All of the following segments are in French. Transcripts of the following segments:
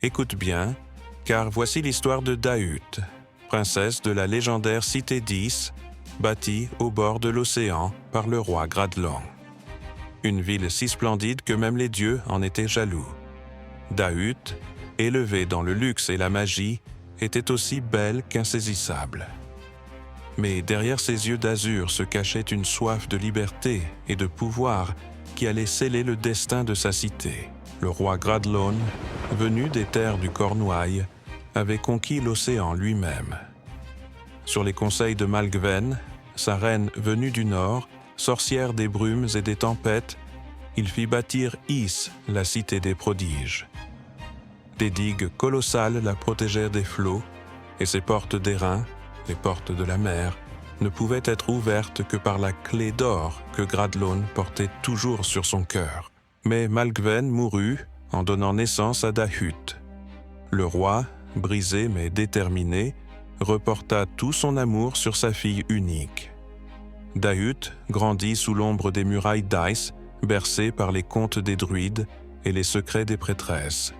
Écoute bien, car voici l'histoire de Dahut, princesse de la légendaire cité d'Ys, bâtie au bord de l'océan par le roi Gradlon. Une ville si splendide que même les dieux en étaient jaloux. Dahut, élevée dans le luxe et la magie, était aussi belle qu'insaisissable. Mais derrière ses yeux d'azur se cachait une soif de liberté et de pouvoir qui allait sceller le destin de sa cité. Le roi Gradlon, venu des terres du Cornouailles, avait conquis l'océan lui-même. Sur les conseils de Malgven, sa reine venue du nord, sorcière des brumes et des tempêtes, il fit bâtir Ys, la cité des prodiges. Des digues colossales la protégèrent des flots, et ses portes d'airain, les portes de la mer, ne pouvaient être ouvertes que par la clé d'or que Gradlon portait toujours sur son cœur. Mais Malgven mourut en donnant naissance à Dahut. Le roi, brisé mais déterminé, reporta tout son amour sur sa fille unique. Dahut grandit sous l'ombre des murailles d'Ys, bercée par les contes des druides et les secrets des prêtresses.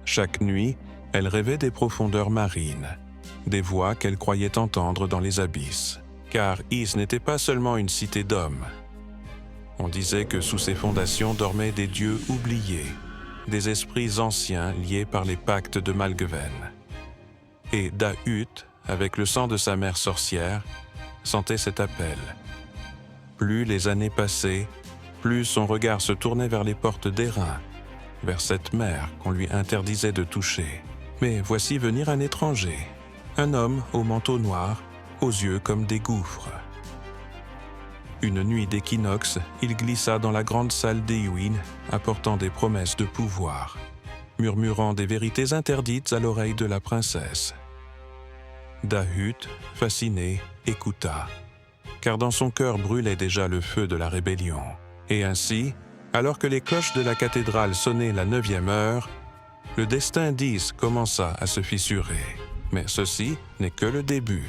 Chaque nuit, elle rêvait des profondeurs marines, des voix qu'elle croyait entendre dans les abysses. Car Ys n'était pas seulement une cité d'hommes. On disait que sous ses fondations dormaient des dieux oubliés, des esprits anciens liés par les pactes de Malgven. Et Dahut, avec le sang de sa mère sorcière, sentait cet appel. Plus les années passaient, plus son regard se tournait vers les portes d'airain, vers cette mer qu'on lui interdisait de toucher. Mais voici venir un étranger, un homme au manteau noir, aux yeux comme des gouffres. Une nuit d'équinoxe, il glissa dans la grande salle d'Éowyn, apportant des promesses de pouvoir, murmurant des vérités interdites à l'oreille de la princesse. Dahut, fasciné, écouta, car dans son cœur brûlait déjà le feu de la rébellion. Et ainsi, alors que les cloches de la cathédrale sonnaient la 9e heure, le destin d'Ys commença à se fissurer. Mais ceci n'est que le début.